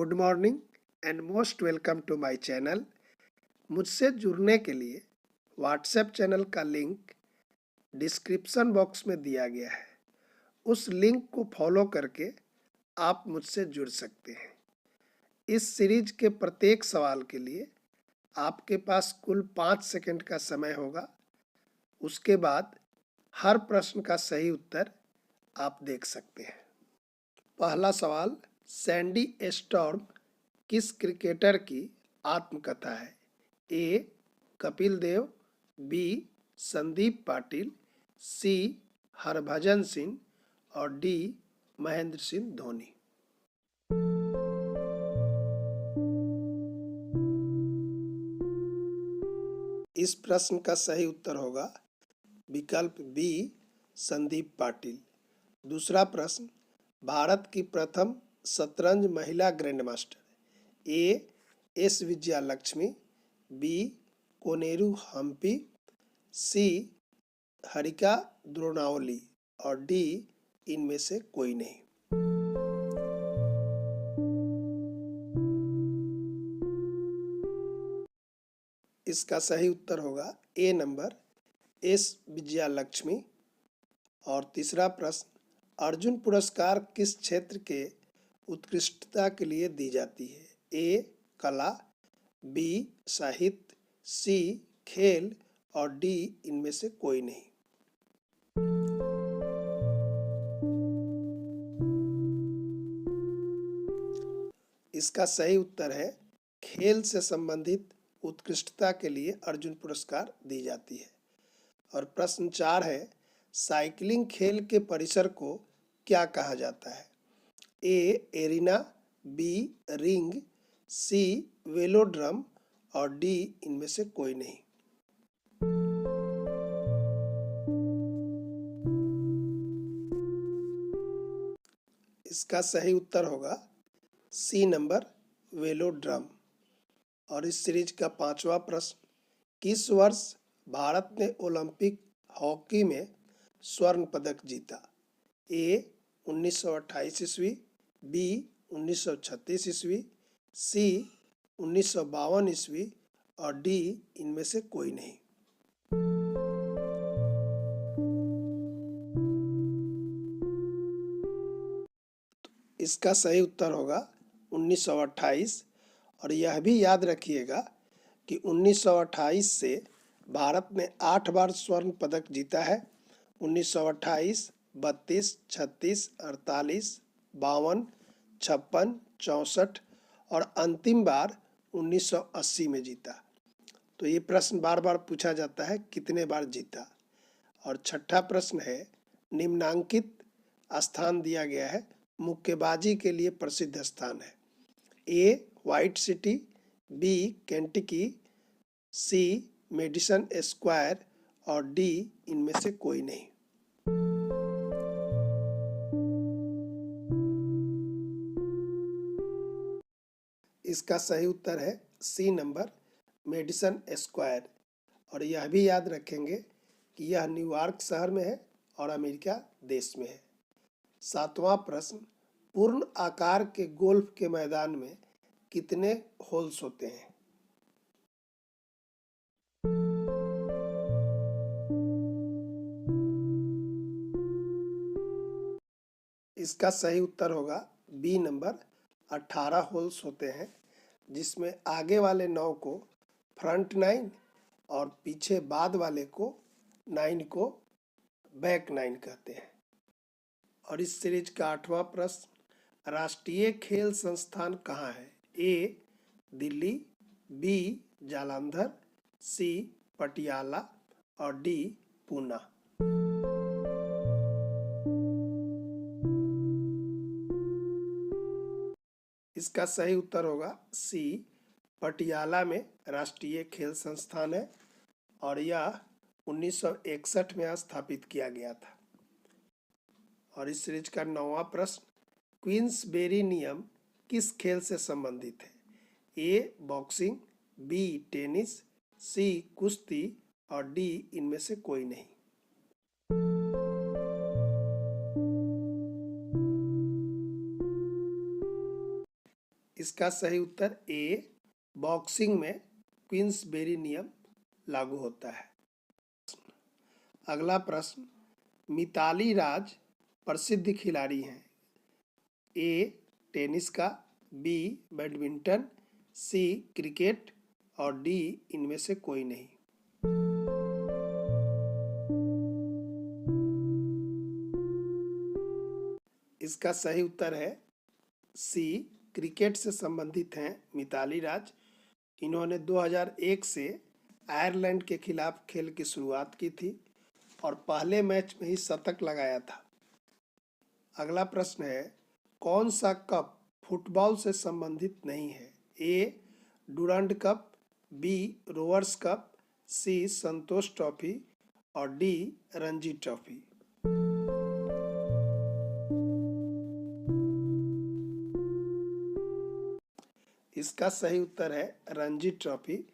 Good morning and most welcome to my channel. मुझसे जुड़ने के लिए व्हाट्सएप चैनल का लिंक डिस्क्रिप्शन बॉक्स में दिया गया है। उस लिंक को फॉलो करके आप मुझसे जुड़ सकते हैं। इस सीरीज के प्रत्येक सवाल के लिए आपके पास कुल 5 सेकंड का समय होगा। उसके बाद हर प्रश्न का सही उत्तर आप देख सकते हैं। पहला सवाल, सैंडी स्टॉर्म किस क्रिकेटर की आत्मकथा है? ए. कपिल देव, बी. संदीप पाटिल, सी. हरभजन सिंह और डी. महेंद्र सिंह धोनी। इस प्रश्न का सही उत्तर होगा विकल्प बी, संदीप पाटिल। दूसरा प्रश्न, भारत की प्रथम शतरंज महिला grand master? A. S Vijayalakshmi, B. Koneru Humpy, C. Harika Dronavalli और डी. इनमें से कोई नहीं। इसका सही उत्तर होगा ए नंबर, एस विजयालक्ष्मी। और तीसरा प्रश्न, अर्जुन पुरस्कार किस क्षेत्र के उत्कृष्टता के लिए दी जाती है? ए. कला, बी. साहित्य, सी. खेल और डी. इनमें से कोई नहीं। इसका सही उत्तर है खेल से संबंधित उत्कृष्टता के लिए अर्जुन पुरस्कार दी जाती है। और प्रश्न 4 है, साइकिलिंग खेल के परिसर को क्या कहा जाता है? A. Arena, B. Ring, C. Velodrome और डी. इनमें से कोई नहीं। इसका सही उत्तर होगा सी नंबर, वेलोड्रम। और इस सीरीज का 5वां प्रश्न, किस वर्ष भारत ने ओलंपिक हॉकी में स्वर्ण पदक जीता? ए. 1928 ईस्वी, बी. 1936 ईस्वी, सी. 1952 ईस्वी और डी. इनमें से कोई नहीं। इसका सही उत्तर होगा 1928। और यह भी याद रखिएगा कि 1928 से भारत ने 8 बार स्वर्ण पदक जीता है। 1928, 32, 36, 48, 52, 56, 64 और अंतिम बार 1980 में जीता। तो ये प्रश्न बार बार पूछा जाता है, कितने बार जीता। और छठा प्रश्न है, निम्नांकित स्थान दिया गया है, मुक्केबाजी के लिए प्रसिद्ध स्थान है। A. White City, B. Kentucky, C. Madison Square और डी. इनमें से कोई नहीं। इसका सही उत्तर है सी नंबर, मेडिसन स्क्वायर। और यह भी याद रखेंगे कि यह न्यूयॉर्क शहर में है और अमेरिका देश में है। 7वां प्रश्न, पूर्ण आकार के गोल्फ के मैदान में कितने होल्स होते हैं? इसका सही उत्तर होगा बी नंबर, 18 होल्स होते हैं, जिसमें आगे वाले 9 को फ्रंट 9 और पीछे बाद वाले को 9 को बैक 9 कहते हैं। और इस सीरीज का 8वां प्रश्न, राष्ट्रीय खेल संस्थान कहाँ है? ए. दिल्ली, बी. जालंधर, सी. पटियाला और डी. पूना। इसका सही उत्तर होगा सी, पटियाला में राष्ट्रीय खेल संस्थान है और यह 1961 में स्थापित किया गया था। और इस सीरीज का 9वां प्रश्न, क्वींसबेरी नियम किस खेल से संबंधित है? A. Boxing, B. Tennis, C. कुश्ती और डी. इनमें से कोई नहीं। इसका सही उत्तर ए, बॉक्सिंग में क्वींसबेरी नियम लागू होता है। अगला प्रश्न, मिताली राज प्रसिद्ध खिलाड़ी हैं। ए टेनिस का, बी बैडमिंटन, सी क्रिकेट और डी इनमें से कोई नहीं। इसका सही उत्तर है सी, क्रिकेट से संबंधित हैं मिताली राज। इन्होंने 2001 से आयरलैंड के खिलाफ खेल की शुरुआत की थी और पहले मैच में ही शतक लगाया था। अगला प्रश्न है, कौन सा कप फुटबॉल से संबंधित नहीं है? A Durand cup, B Rovers cup, C Santosh trophy और डी रणजी ट्रॉफी। इसका सही उत्तर है रणजी ट्रॉफी।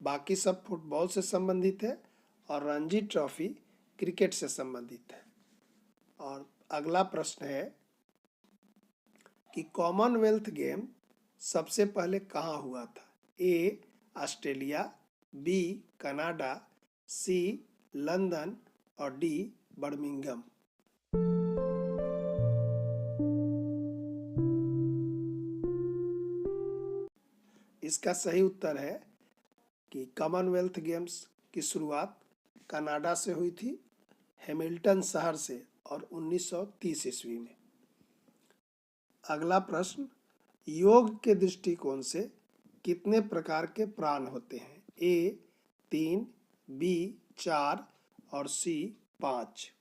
बाकी सब फुटबॉल से संबंधित है और रणजी ट्रॉफी क्रिकेट से संबंधित है। और अगला प्रश्न है कि कॉमनवेल्थ गेम सबसे पहले कहाँ हुआ था? A Australia, B Canada, C London और डी बर्मिंघम। इसका सही उत्तर है कि कॉमनवेल्थ गेम्स की शुरुआत कनाडा से हुई थी, हैमिल्टन शहर से, और 1930 ईस्वी में। अगला प्रश्न, योग के दृष्टिकोण से कितने प्रकार के प्राण होते हैं? ए 3, बी 4 और सी 5।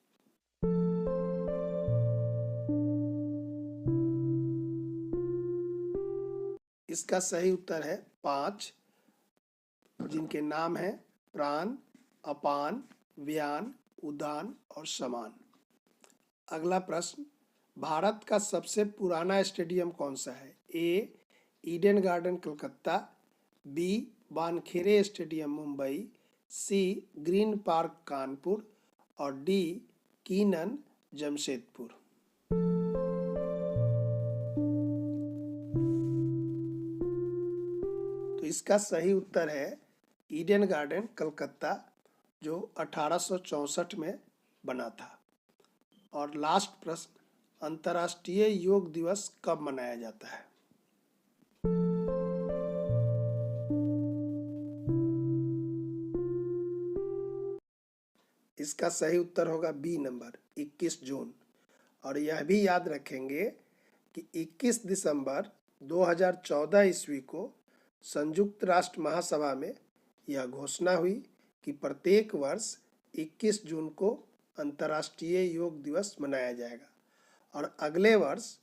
इसका सही उत्तर है 5, जिनके नाम हैं प्राण, अपान, व्यान, उदान और समान। अगला प्रश्न, भारत का सबसे पुराना स्टेडियम कौन सा है? A Eden Garden Calcutta, B Wankhede stadium Mumbai, C Green Park Kanpur और डी कीनन जमशेदपुर। तो इसका सही उत्तर है ईडन गार्डन कलकत्ता, जो 1864 में बना था। और लास्ट प्रश्न, अंतर्राष्ट्रीय योग दिवस कब मनाया जाता है? इसका सही उत्तर होगा बी नंबर, 21 जून। और यह भी याद रखेंगे कि 21 दिसंबर 2014 ईस्वी को संयुक्त राष्ट्र महासभा में यह घोषणा हुई कि प्रत्येक वर्ष 21 जून को अंतर्राष्ट्रीय योग दिवस मनाया जाएगा और अगले वर्ष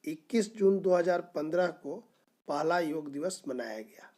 21 जून 2015 को पहला योग दिवस मनाया गया।